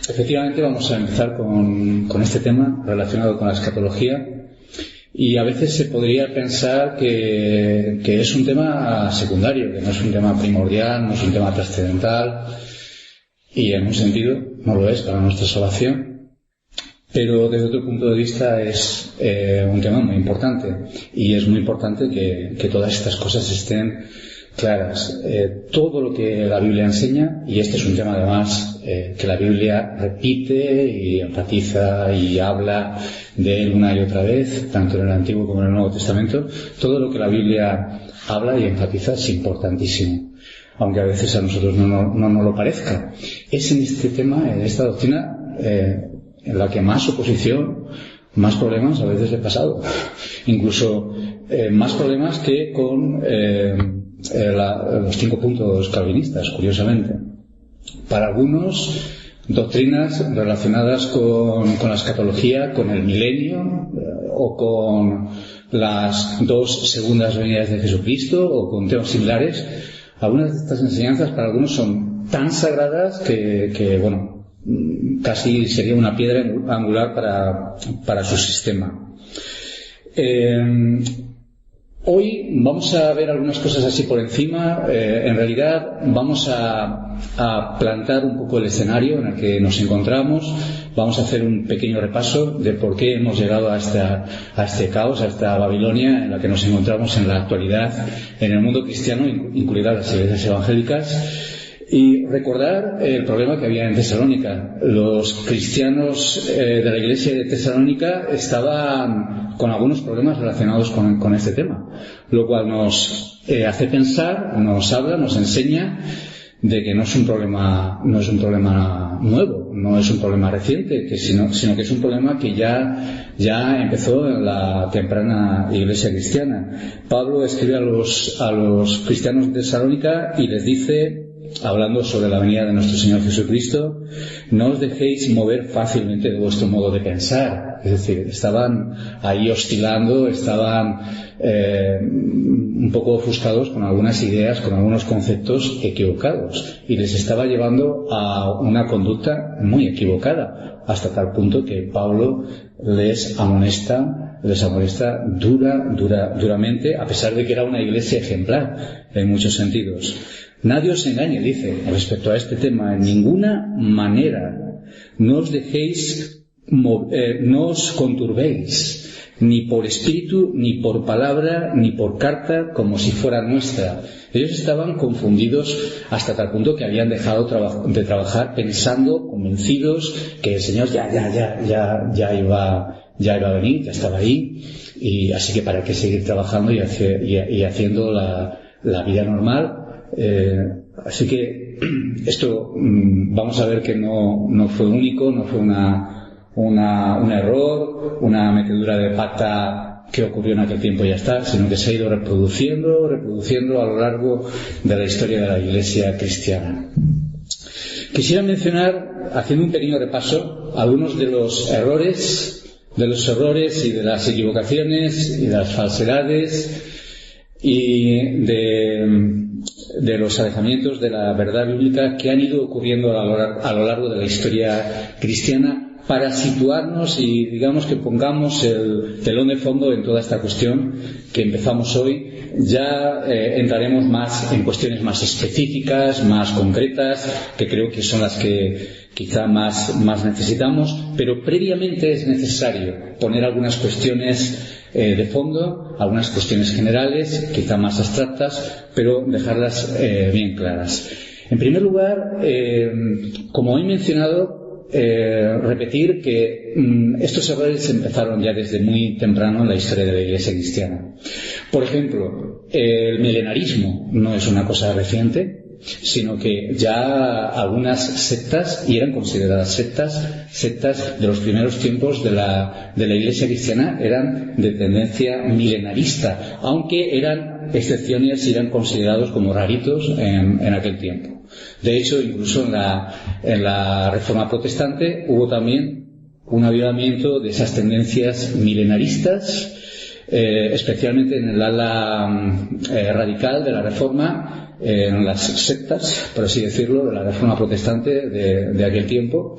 Efectivamente, vamos a empezar con este tema relacionado con la escatología. Y a veces se podría pensar que es un tema secundario, que no es un tema primordial, no es un tema trascendental, y en un sentido no lo es para nuestra salvación, pero desde otro punto de vista es un tema muy importante, y es muy importante que todas estas cosas estén claras. Todo lo que la Biblia enseña, y este es un tema además que la Biblia repite y enfatiza y habla de él una y otra vez, tanto en el Antiguo como en el Nuevo Testamento, todo lo que la Biblia habla y enfatiza es importantísimo, aunque a veces a nosotros no nos lo parezca. Es en este tema, en esta doctrina, en la que más oposición, más problemas a veces he pasado, incluso más problemas que con los 5 puntos calvinistas, curiosamente. Para algunos, doctrinas relacionadas con la escatología, con el milenio o con las 2 segundas venidas de Jesucristo o con temas similares, algunas de estas enseñanzas para algunos son tan sagradas que bueno, casi sería una piedra angular para su sistema. Hoy vamos a ver algunas cosas así por encima. En realidad vamos a plantar un poco el escenario en el que nos encontramos. Vamos a hacer un pequeño repaso de por qué hemos llegado a este caos, a esta Babilonia en la que nos encontramos en la actualidad en el mundo cristiano, incluidas las iglesias evangélicas. Y recordar el problema que había en Tesalónica. Los cristianos de la iglesia de Tesalónica estaban con algunos problemas relacionados con este tema, lo cual nos hace pensar, nos habla, nos enseña de que no es un problema nuevo, no es un problema reciente, sino que es un problema que ya empezó en la temprana iglesia cristiana. Pablo escribe a los cristianos de Tesalónica y les dice, hablando sobre la venida de nuestro Señor Jesucristo: no os dejéis mover fácilmente de vuestro modo de pensar. Es decir, estaban ahí oscilando, estaban un poco ofuscados con algunas ideas, con algunos conceptos equivocados, y les estaba llevando a una conducta muy equivocada, hasta tal punto que Pablo les amonesta duramente, a pesar de que era una iglesia ejemplar en muchos sentidos. Nadie os engañe, dice, respecto a este tema, en ninguna manera. No os dejéis, no os conturbéis, ni por espíritu, ni por palabra, ni por carta, como si fuera nuestra. Ellos estaban confundidos hasta tal punto que habían dejado de trabajar pensando, convencidos, que el Señor ya iba a venir, ya estaba ahí, y así que para qué seguir trabajando y haciendo la vida normal. Así que esto vamos a ver que no fue único, no fue un error, una metedura de pata que ocurrió en aquel tiempo y ya está, sino que se ha ido reproduciendo a lo largo de la historia de la Iglesia cristiana. Quisiera mencionar, haciendo un pequeño repaso, algunos de los errores y de las equivocaciones y de las falsedades y de los alejamientos de la verdad bíblica que han ido ocurriendo a lo largo de la historia cristiana, para situarnos y digamos que pongamos el telón de fondo en toda esta cuestión que empezamos hoy. Ya entraremos más en cuestiones más específicas, más concretas, que creo que son las que quizá más necesitamos, pero previamente es necesario poner algunas cuestiones de fondo, algunas cuestiones generales, quizá más abstractas, pero dejarlas bien claras. En primer lugar, como he mencionado, repetir que estos errores empezaron ya desde muy temprano en la historia de la Iglesia cristiana. Por ejemplo, el milenarismo no es una cosa reciente, sino que ya algunas sectas, y eran consideradas sectas de los primeros tiempos de la Iglesia cristiana, eran de tendencia milenarista, aunque eran excepciones y eran considerados como raritos en aquel tiempo. De hecho, incluso en la Reforma Protestante hubo también un avivamiento de esas tendencias milenaristas, especialmente en el ala radical de la Reforma, en las sectas, por así decirlo, de la Reforma protestante de aquel tiempo,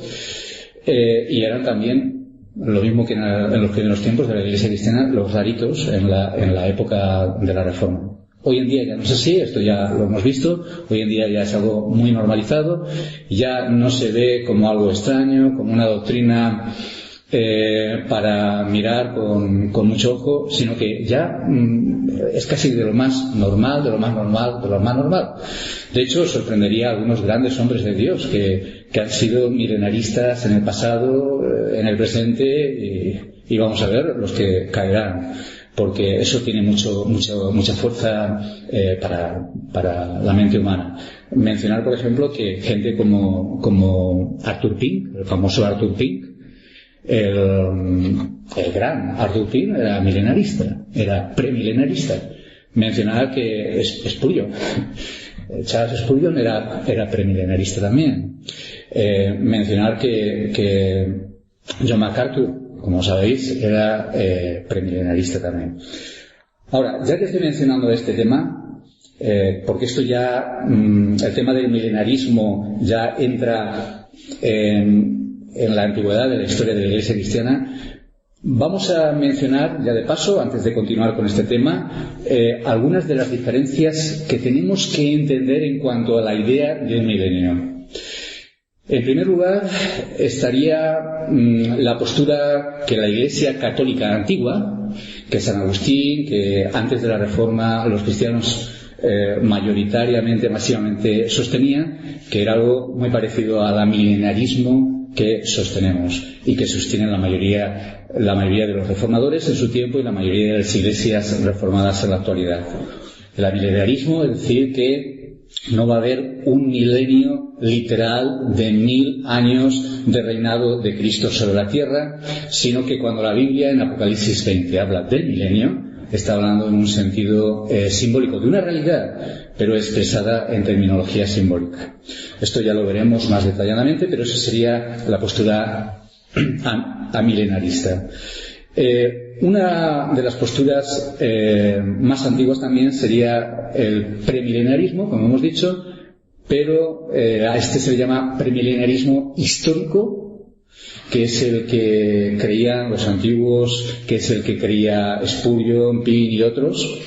y eran también lo mismo que en los primeros tiempos de la Iglesia cristiana, los raritos en la época de la Reforma. Hoy en día ya no es así, esto ya lo hemos visto, hoy en día ya es algo muy normalizado, ya no se ve como algo extraño, como una doctrina para mirar con mucho ojo, sino que ya es casi de lo más normal, de lo más normal, de lo más normal. De hecho, sorprendería a algunos grandes hombres de Dios que han sido milenaristas en el pasado, en el presente, y vamos a ver los que caerán, porque eso tiene mucha fuerza para la mente humana. Mencionar, por ejemplo, que gente como Arthur Pink, el famoso Arthur Pink, el gran Arthur Pink era milenarista, era premilenarista. Mencionar que Spurgeon, Charles Spurgeon era premilenarista también. Mencionar que John MacArthur, como sabéis, era premilenarista también. Ahora, ya que estoy mencionando este tema, porque esto ya, el tema del milenarismo ya entra en la antigüedad de la historia de la Iglesia cristiana, vamos a mencionar, ya de paso, antes de continuar con este tema, algunas de las diferencias que tenemos que entender en cuanto a la idea de un milenio. En primer lugar, estaría la postura que la Iglesia católica antigua, que San Agustín, que antes de la Reforma los cristianos mayoritariamente, masivamente sostenían, que era algo muy parecido al milenarismo que sostenemos y que sostienen la mayoría de los reformadores en su tiempo y la mayoría de las iglesias reformadas en la actualidad. El milenarismo es decir que no va a haber un milenio literal de 1000 años de reinado de Cristo sobre la tierra, sino que cuando la Biblia en Apocalipsis 20 habla del milenio, está hablando en un sentido simbólico de una realidad, pero expresada en terminología simbólica. Esto ya lo veremos más detalladamente, pero esa sería la postura amilenarista. Una de las posturas más antiguas también sería el premilenarismo, como hemos dicho, pero a este se le llama premilenarismo histórico, que es el que creían los antiguos, que es el que creía Spurgeon, Pink y otros,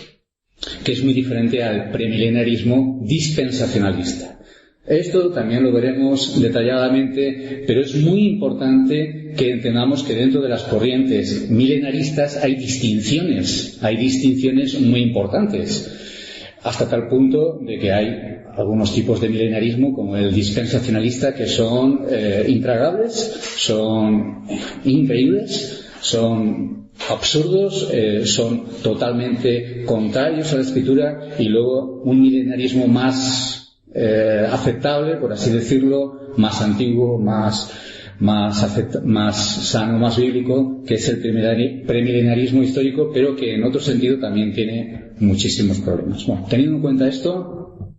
que es muy diferente al premilenarismo dispensacionalista. Esto también lo veremos detalladamente, pero es muy importante que entendamos que dentro de las corrientes milenaristas hay distinciones muy importantes, hasta tal punto de que hay algunos tipos de milenarismo como el dispensacionalista que son intragables, son increíbles, son absurdos, son totalmente contrarios a la Escritura, y luego un milenarismo más aceptable, por así decirlo, más antiguo, más sano, más bíblico, que es el premilenarismo histórico, pero que en otro sentido también tiene muchísimos problemas. Bueno, teniendo en cuenta esto,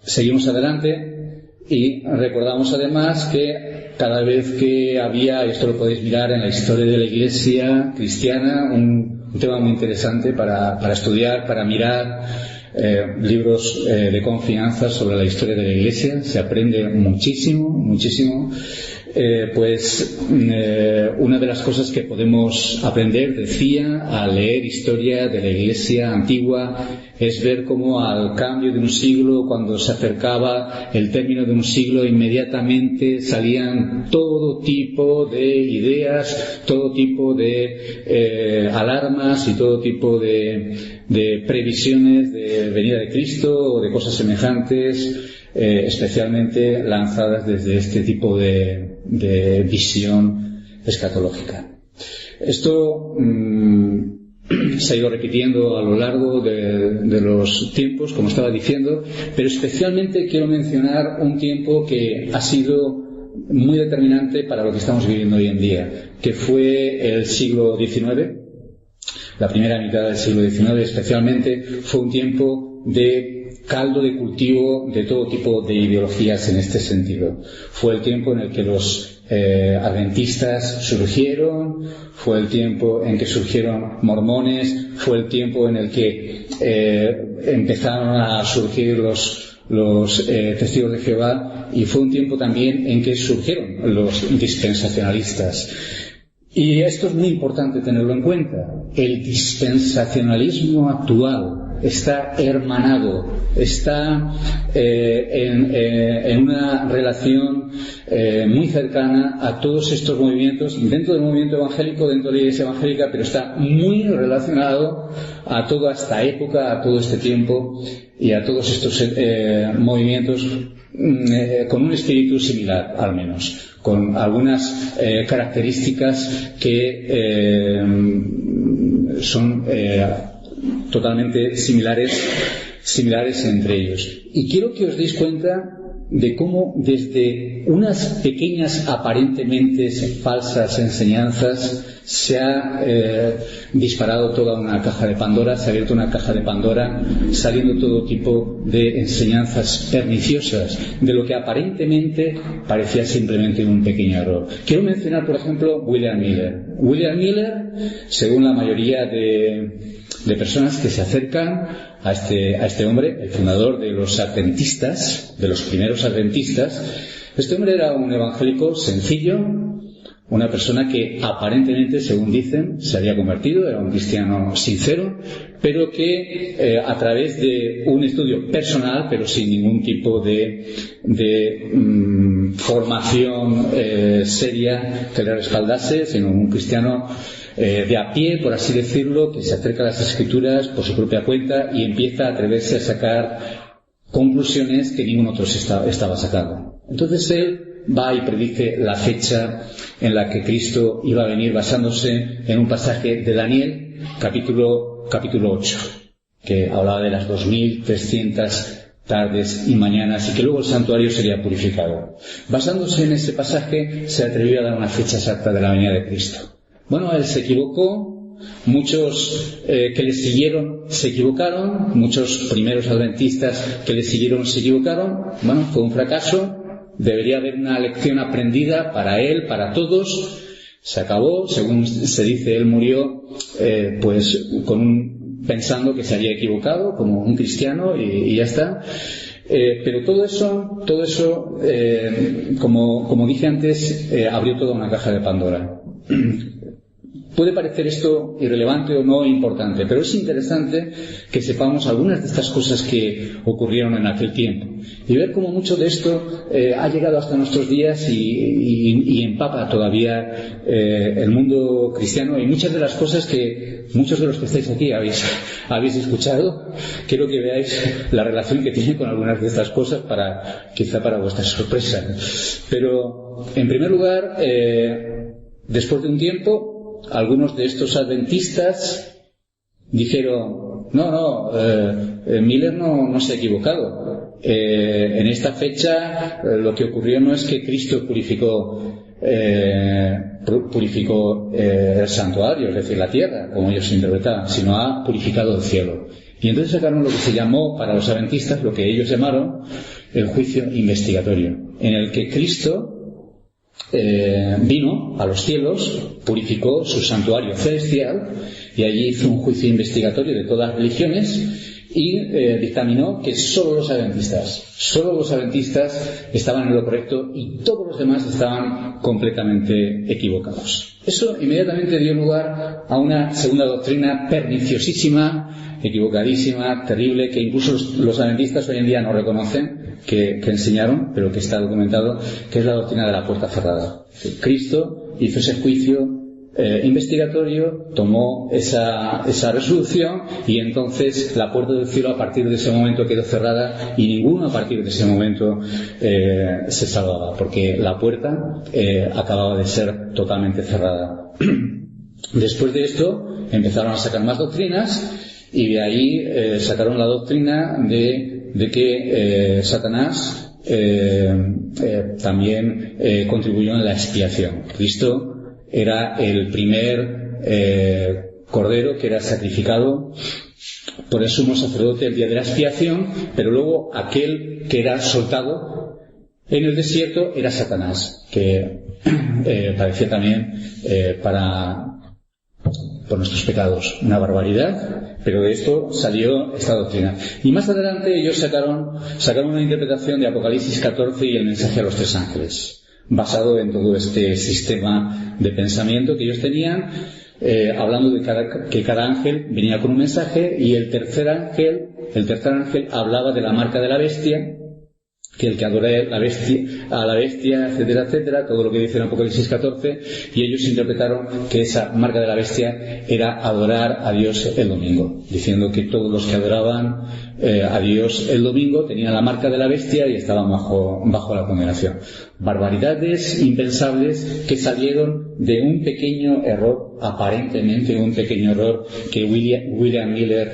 seguimos adelante y recordamos además que cada vez que había, y esto lo podéis mirar en la historia de la Iglesia cristiana, un tema muy interesante para estudiar, para mirar, libros de confianza sobre la historia de la Iglesia, se aprende muchísimo. Una de las cosas que podemos aprender, decía, al leer historia de la Iglesia antigua, es ver cómo al cambio de un siglo, cuando se acercaba el término de un siglo, inmediatamente salían todo tipo de ideas, todo tipo de alarmas y todo tipo de previsiones de venida de Cristo o de cosas semejantes, especialmente lanzadas desde este tipo de visión escatológica. Esto se ha ido repitiendo a lo largo de los tiempos, como estaba diciendo, pero especialmente quiero mencionar un tiempo que ha sido muy determinante para lo que estamos viviendo hoy en día, que fue el siglo XIX. La primera mitad del siglo XIX especialmente fue un tiempo de caldo de cultivo de todo tipo de ideologías en este sentido. Fue el tiempo en el que los adventistas surgieron, fue el tiempo en que surgieron mormones, fue el tiempo en el que empezaron a surgir los testigos de Jehová, y fue un tiempo también en que surgieron los dispensacionalistas. Y esto es muy importante tenerlo en cuenta. El dispensacionalismo actual está hermanado, está en una relación muy cercana a todos estos movimientos, dentro del movimiento evangélico, dentro de la Iglesia evangélica, pero está muy relacionado a toda esta época, a todo este tiempo y a todos estos movimientos con un espíritu similar, al menos, con algunas características que son totalmente similares entre ellos. Y quiero que os deis cuenta de cómo desde unas pequeñas aparentemente falsas enseñanzas se ha disparado toda una caja de Pandora, se ha abierto una caja de Pandora, saliendo todo tipo de enseñanzas perniciosas de lo que aparentemente parecía simplemente un pequeño error. Quiero mencionar, por ejemplo, William Miller. William Miller, según la mayoría de personas que se acercan a este hombre, el fundador de los adventistas, de los primeros adventistas, este hombre era un evangélico sencillo, una persona que aparentemente, según dicen, se había convertido, era un cristiano sincero, pero que a través de un estudio personal, pero sin ningún tipo de formación seria que le respaldase, sino un cristiano de a pie, por así decirlo, que se acerca a las Escrituras por su propia cuenta y empieza a atreverse a sacar conclusiones que ningún otro estaba sacando. Entonces él va y predice la fecha en la que Cristo iba a venir, basándose en un pasaje de Daniel, capítulo 8, que hablaba de las 2300 tardes y mañanas, y que luego el santuario sería purificado. Basándose en ese pasaje, se atrevió a dar una fecha exacta de la venida de Cristo. Bueno, él se equivocó, muchos que le siguieron se equivocaron, muchos primeros adventistas que le siguieron se equivocaron. Bueno, fue un fracaso, debería haber una lección aprendida para él, para todos. Se acabó, según se dice, él murió pensando que se había equivocado como un cristiano y ya está. Pero todo eso, como dije antes, abrió toda una caja de Pandora. Puede parecer esto irrelevante o no importante, pero es interesante que sepamos algunas de estas cosas que ocurrieron en aquel tiempo y ver cómo mucho de esto ha llegado hasta nuestros días y empapa todavía el mundo cristiano, y muchas de las cosas que muchos de los que estáis aquí habéis escuchado. Quiero que veáis la relación que tiene con algunas de estas cosas, quizá para vuestra sorpresa. Pero, en primer lugar, después de un tiempo, algunos de estos adventistas dijeron: Miller no se ha equivocado. En esta fecha lo que ocurrió no es que Cristo purificó el santuario, es decir, la tierra, como ellos interpretaban, sino ha purificado el cielo. Y entonces sacaron lo que se llamó para los adventistas, lo que ellos llamaron el juicio investigatorio, en el que Cristo vino a los cielos, purificó su santuario celestial y allí hizo un juicio investigatorio de todas las religiones y dictaminó que solo los adventistas estaban en lo correcto y todos los demás estaban completamente equivocados. Eso inmediatamente dio lugar a una segunda doctrina perniciosísima, equivocadísima, terrible, que incluso los adventistas hoy en día no reconocen que enseñaron, pero que está documentado, que es la doctrina de la puerta cerrada. Cristo hizo ese juicio investigatorio, tomó esa resolución, y entonces la puerta del cielo a partir de ese momento quedó cerrada y ninguno a partir de ese momento se salvaba, porque la puerta acababa de ser totalmente cerrada. Después de esto empezaron a sacar más doctrinas, y de ahí sacaron la doctrina de que Satanás también contribuyó en la expiación. Cristo era el primer cordero que era sacrificado por el sumo sacerdote el día de la expiación, pero luego aquel que era soltado en el desierto era Satanás, que parecía también por nuestros pecados una barbaridad, pero de esto salió esta doctrina. Y más adelante ellos sacaron una interpretación de Apocalipsis 14 y el mensaje a los 3 ángeles, basado en todo este sistema de pensamiento que ellos tenían, hablando de que cada ángel venía con un mensaje, y el tercer ángel hablaba de la marca de la bestia, que el que adore a la bestia, etcétera, etcétera, todo lo que dice en Apocalipsis 14, y ellos interpretaron que esa marca de la bestia era adorar a Dios el domingo, diciendo que todos los que adoraban a Dios el domingo tenían la marca de la bestia y estaban bajo la condenación. Barbaridades impensables que salieron de un pequeño error, aparentemente un pequeño error que William Miller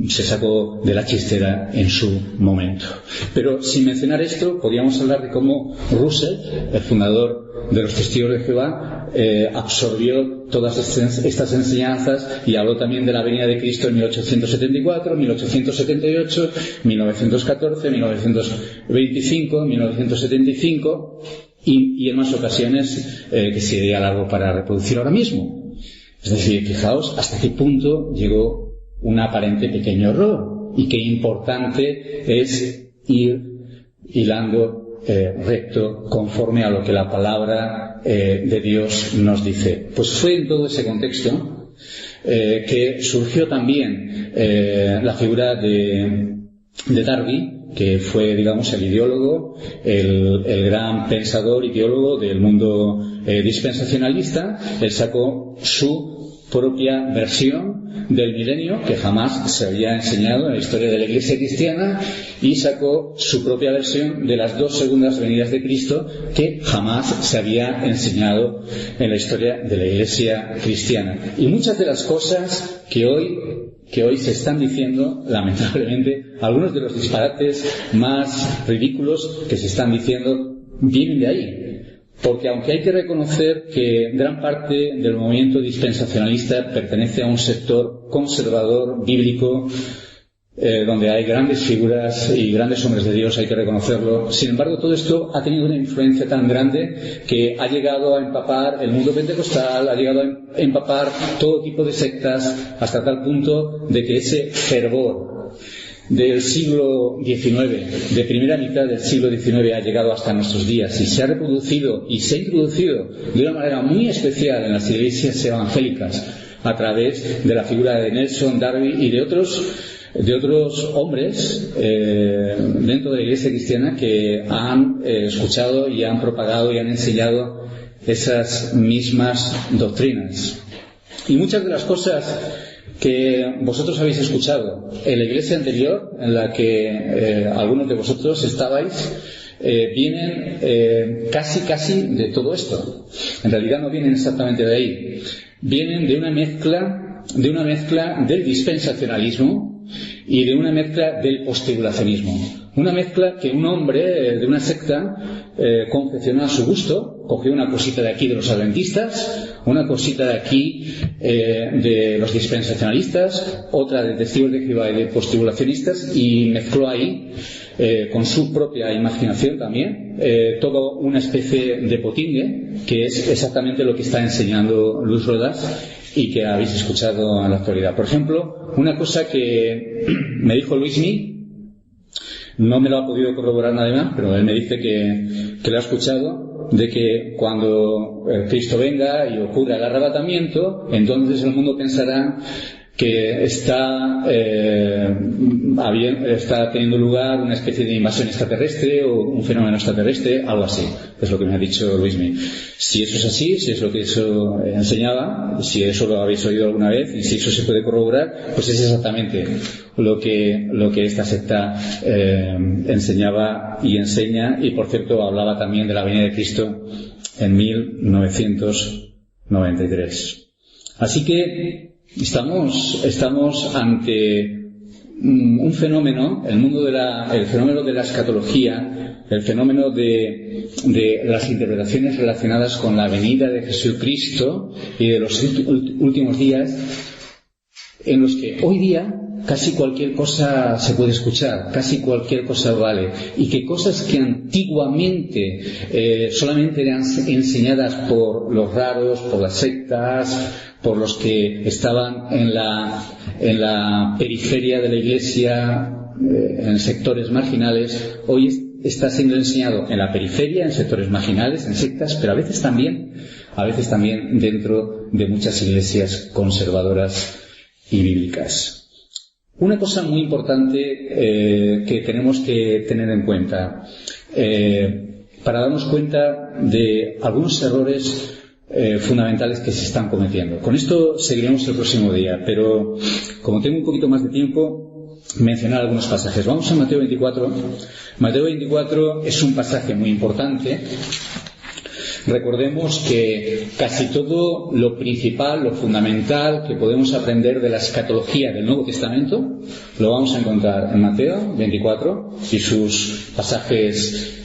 se sacó de la chistera en su momento. Pero sin mencionar esto, podríamos hablar de cómo Russell, el fundador de los Testigos de Jehová, absorbió todas estas enseñanzas y habló también de la venida de Cristo en 1874, 1878, 1914, 1925, 1975 y en más ocasiones que sería largo para reproducir ahora mismo. Es decir, fijaos hasta qué punto llegó un aparente pequeño error y qué importante es ir hilando recto conforme a lo que la palabra de Dios nos dice. Pues fue en todo ese contexto que surgió también la figura de Darby, que fue, digamos, el ideólogo, el gran pensador ideólogo del mundo dispensacionalista. Él sacó su propia versión del milenio, que jamás se había enseñado en la historia de la Iglesia cristiana, y sacó su propia versión de las 2 segundas venidas de Cristo, que jamás se había enseñado en la historia de la Iglesia cristiana. Y muchas de las cosas que hoy se están diciendo, lamentablemente, algunos de los disparates más ridículos que se están diciendo vienen de ahí. Porque aunque hay que reconocer que gran parte del movimiento dispensacionalista pertenece a un sector conservador, bíblico, donde hay grandes figuras y grandes hombres de Dios, hay que reconocerlo. Sin embargo, todo esto ha tenido una influencia tan grande que ha llegado a empapar el mundo pentecostal, ha llegado a empapar todo tipo de sectas, hasta tal punto de que ese fervor del siglo XIX, de primera mitad del siglo XIX, ha llegado hasta nuestros días y se ha reproducido y se ha introducido de una manera muy especial en las iglesias evangélicas a través de la figura de Nelson, Darby y de otros hombres dentro de la Iglesia cristiana que han escuchado y han propagado y han enseñado esas mismas doctrinas. Y muchas de las cosas que vosotros habéis escuchado en la iglesia anterior, en la que algunos de vosotros estabais, vienen casi de todo esto. En realidad no vienen exactamente de ahí. Vienen de una mezcla del dispensacionalismo y de una mezcla del postulacionismo. Una mezcla que un hombre de una secta confeccionó a su gusto. Cogió una cosita de aquí de los adventistas, una cosita de aquí de los dispensacionalistas, otra de testigos de Jehová y de postulacionistas, y mezcló ahí con su propia imaginación también toda una especie de potingue, que es exactamente lo que está enseñando Luis Rodas y que habéis escuchado en la actualidad. Por ejemplo, una cosa que me dijo Luismi, no me lo ha podido corroborar nadie más, pero él me dice que lo ha escuchado, de que cuando Cristo venga y ocurra el arrebatamiento, entonces el mundo pensará que está teniendo lugar una especie de invasión extraterrestre o un fenómeno extraterrestre, algo así. Es lo que me ha dicho Luismi. Si eso es así, si es lo que eso enseñaba, si eso lo habéis oído alguna vez y si eso se puede corroborar, pues es exactamente lo que esta secta enseñaba y enseña. Y por cierto hablaba también de la venida de Cristo en 1993. Así que estamos ante un fenómeno, el fenómeno de la escatología, el fenómeno de las interpretaciones relacionadas con la venida de Jesucristo y de los últimos días, en los que hoy día casi cualquier cosa se puede escuchar, casi cualquier cosa vale, y que cosas que antiguamente solamente eran enseñadas por los raros, por las sectas, por los que estaban en la periferia de la Iglesia, en sectores marginales, hoy está siendo enseñado en la periferia, en sectores marginales, en sectas, pero a veces también dentro de muchas iglesias conservadoras y bíblicas. Una cosa muy importante que tenemos que tener en cuenta para darnos cuenta de algunos errores fundamentales que se están cometiendo. Con esto seguiremos el próximo día, pero como tengo un poquito más de tiempo, mencionar algunos pasajes. Vamos a Mateo 24. Mateo 24 es un pasaje muy importante. Recordemos que casi todo lo principal, lo fundamental que podemos aprender de la escatología del Nuevo Testamento lo vamos a encontrar en Mateo 24 y sus pasajes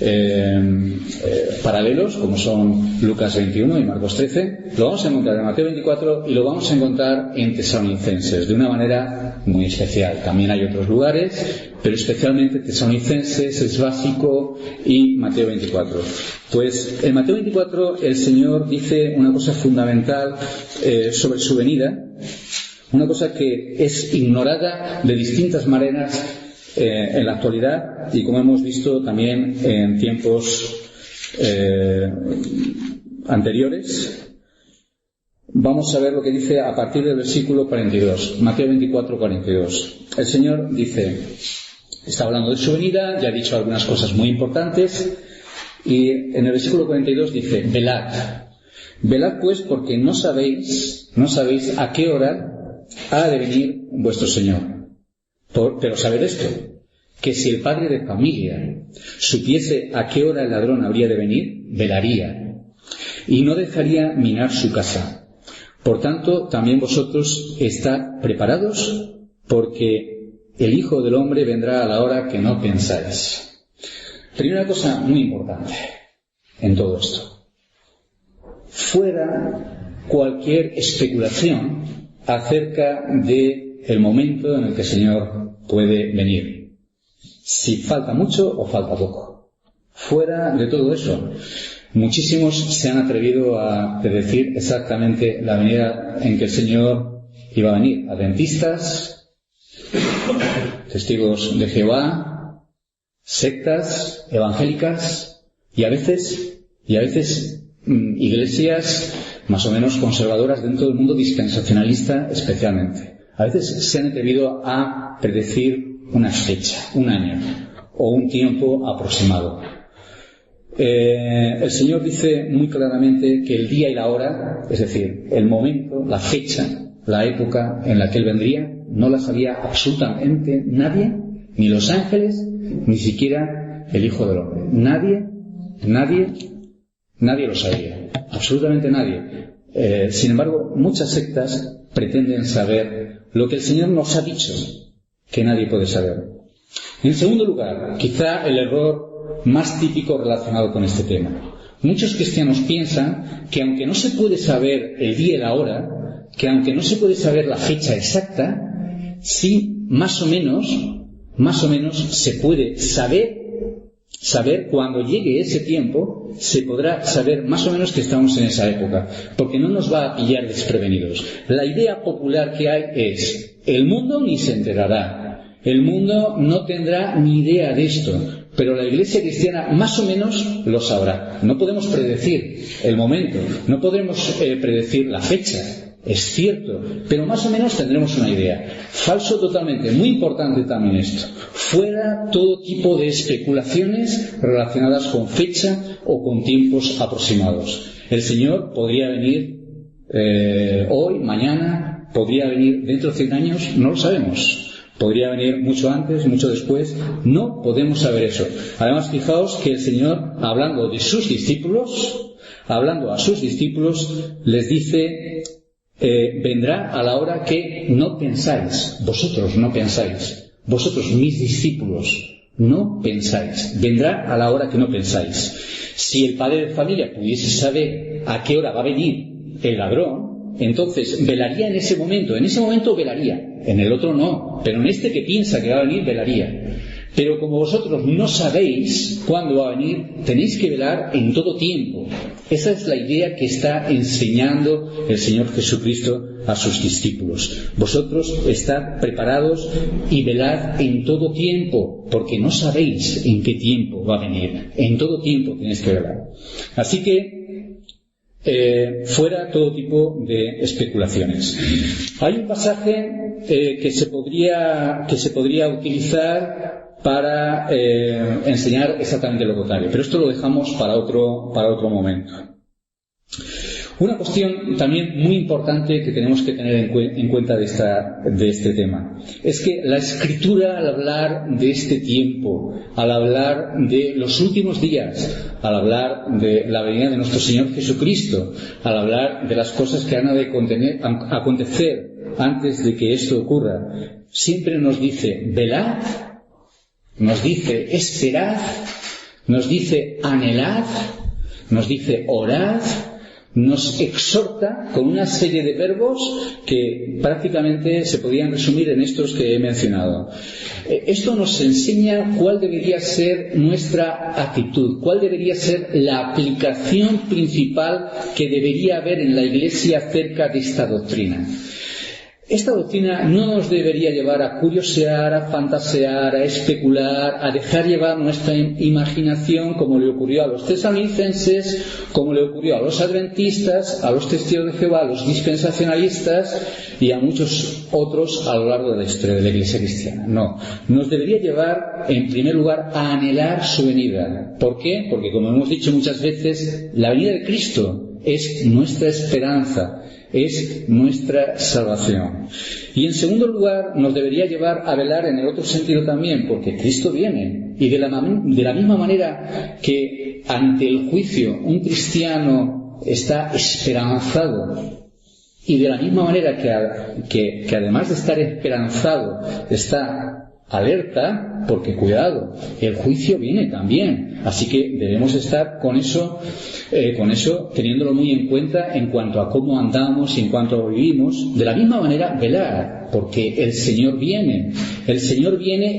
paralelos, como son Lucas 21 y Marcos 13. Lo vamos a encontrar en Mateo 24 y lo vamos a encontrar en Tesalonicenses de una manera muy especial. También hay otros lugares, pero especialmente Tesalonicenses es básico, y Mateo 24. Pues en Mateo 24 el Señor dice una cosa fundamental sobre su venida, una cosa que es ignorada de distintas maneras en la actualidad y, como hemos visto, también en tiempos anteriores. Vamos a ver lo que dice a partir del versículo 42, Mateo 24, 42. El Señor dice, está hablando de su venida, ya ha dicho algunas cosas muy importantes, y en el versículo 42 dice, velad pues, porque no sabéis a qué hora ha de venir vuestro Señor. Pero sabed esto, que si el padre de familia supiese a qué hora el ladrón habría de venir, velaría, y no dejaría minar su casa. Por tanto, también vosotros estad preparados, porque el Hijo del Hombre vendrá a la hora que no pensáis. Primera cosa muy importante en todo esto. Fuera cualquier especulación acerca de el momento en el que el Señor puede venir. Si falta mucho o falta poco. Fuera de todo eso. Muchísimos se han atrevido a predecir exactamente la venida en que el Señor iba a venir. Adventistas, testigos de Jehová, sectas evangélicas y a veces iglesias más o menos conservadoras dentro del mundo dispensacionalista especialmente. A veces se han atrevido a predecir una fecha, un año o un tiempo aproximado. El Señor dice muy claramente que el día y la hora, es decir, el momento, la fecha, la época en la que Él vendría, no la sabía absolutamente nadie, ni los ángeles, ni siquiera el Hijo del Hombre. Nadie lo sabía, absolutamente nadie. Sin embargo, muchas sectas pretenden saber lo que el Señor nos ha dicho, que nadie puede saber. En segundo lugar, quizá el error más típico relacionado con este tema. Muchos cristianos piensan que aunque no se puede saber el día y la hora, que aunque no se puede saber la fecha exacta, sí, más o menos se puede saber cuando llegue ese tiempo, se podrá saber más o menos que estamos en esa época, porque no nos va a pillar desprevenidos. La idea popular que hay es, el mundo ni se enterará, el mundo no tendrá ni idea de esto, pero la Iglesia cristiana más o menos lo sabrá. No podemos predecir el momento, no podemos predecir la fecha, es cierto, pero más o menos tendremos una idea. Falso totalmente, muy importante también esto. Fuera todo tipo de especulaciones relacionadas con fecha o con tiempos aproximados. El Señor podría venir hoy, mañana, podría venir dentro de 100 años, no lo sabemos. Podría venir mucho antes, mucho después, no podemos saber eso. Además, fijaos que el Señor, hablando a sus discípulos, les dice, vendrá a la hora que no pensáis. Vosotros no pensáis. Vosotros, mis discípulos, no pensáis. Vendrá a la hora que no pensáis. Si el padre de familia pudiese saber a qué hora va a venir el ladrón, entonces velaría en ese momento velaría, en el otro no, pero en este que piensa que va a venir velaría. Pero como vosotros no sabéis cuándo va a venir, tenéis que velar en todo tiempo. Esa es la idea que está enseñando el Señor Jesucristo a sus discípulos. Vosotros estad preparados y velad en todo tiempo, porque no sabéis en qué tiempo va a venir. En todo tiempo tenéis que velar. Así que fuera todo tipo de especulaciones. Hay un pasaje que se podría utilizar para enseñar exactamente lo contrario, pero esto lo dejamos para otro momento. Una cuestión también muy importante que tenemos que tener en cuenta de este tema es que la Escritura, al hablar de este tiempo, al hablar de los últimos días, al hablar de la venida de nuestro Señor Jesucristo, al hablar de las cosas que han de acontecer antes de que esto ocurra, siempre nos dice velad, nos dice esperad, nos dice anhelad, nos dice orad, nos exhorta con una serie de verbos que prácticamente se podían resumir en estos que he mencionado. Esto nos enseña cuál debería ser nuestra actitud, cuál debería ser la aplicación principal que debería haber en la Iglesia acerca de esta doctrina. Esta doctrina no nos debería llevar a curiosear, a fantasear, a especular, a dejar llevar nuestra imaginación como le ocurrió a los tesalonicenses, como le ocurrió a los adventistas, a los testigos de Jehová, a los dispensacionalistas y a muchos otros a lo largo de la historia de la Iglesia cristiana. No, nos debería llevar en primer lugar a anhelar su venida. ¿Por qué? Porque como hemos dicho muchas veces, la venida de Cristo es nuestra esperanza, es nuestra salvación. Y en segundo lugar nos debería llevar a velar en el otro sentido también, porque Cristo viene, y de la misma manera que ante el juicio un cristiano está esperanzado, y de la misma manera que además de estar esperanzado está alerta, porque cuidado, el juicio viene también, así que debemos estar con eso teniéndolo muy en cuenta en cuanto a cómo andamos y en cuanto a vivimos. De la misma manera velar, porque el Señor viene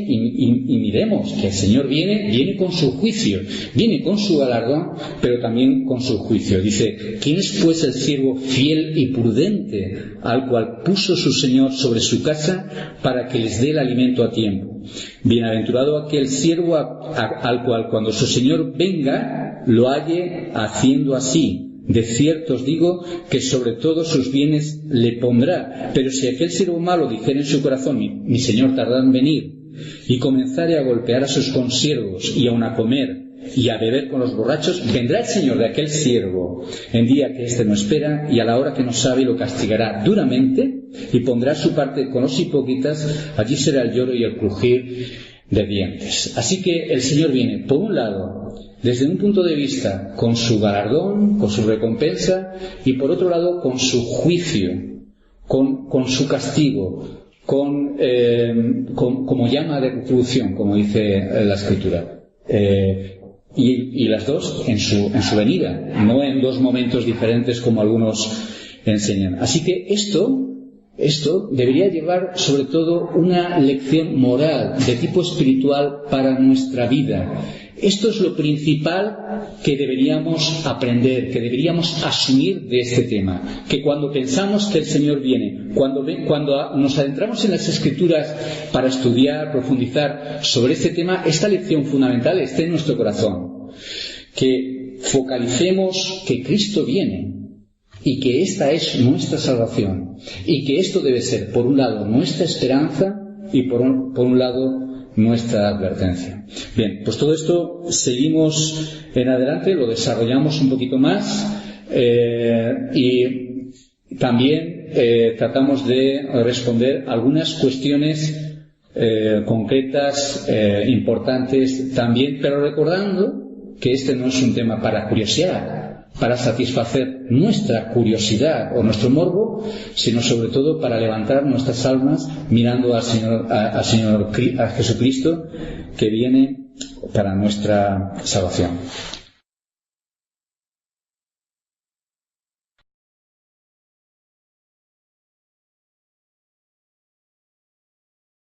y miremos que el Señor viene con su juicio, viene con su galardón, pero también con su juicio. Dice: ¿quién es pues el siervo fiel y prudente al cual puso su Señor sobre su casa para que les dé el alimento a tiempo? Bienaventurado aquel siervo al cual cuando su Señor venga lo halle haciendo así. De cierto os digo que sobre todos sus bienes le pondrá. Pero si aquel siervo malo dijere en su corazón: mi Señor tarda en venir, y comenzare a golpear a sus consiervos y aun a comer y a beber con los borrachos, vendrá el Señor de aquel siervo en día que éste no espera y a la hora que no sabe, y lo castigará duramente y pondrá su parte con los hipócritas. Allí será el lloro y el crujir de dientes. Así que el Señor viene, por un lado, desde un punto de vista con su galardón, con su recompensa, y por otro lado con su juicio, con su castigo, como llama de retribución, como dice la Escritura. Y las dos en su venida, no en dos momentos diferentes como algunos enseñan. Así que esto debería llevar sobre todo una lección moral de tipo espiritual para nuestra vida. Esto es lo principal que deberíamos aprender, que deberíamos asumir de este tema. Que cuando pensamos que el Señor viene, cuando nos adentramos en las Escrituras para estudiar, profundizar sobre este tema, esta lección fundamental esté en nuestro corazón. Que focalicemos que Cristo viene y que esta es nuestra salvación. Y que esto debe ser, por un lado, nuestra esperanza y por un lado, nuestra advertencia. Bien, pues todo esto seguimos en adelante, lo desarrollamos un poquito más y también tratamos de responder algunas cuestiones concretas, importantes también, pero recordando que este no es un tema para curiosear, para satisfacer nuestra curiosidad o nuestro morbo, sino sobre todo para levantar nuestras almas mirando a Jesucristo, que viene para nuestra salvación.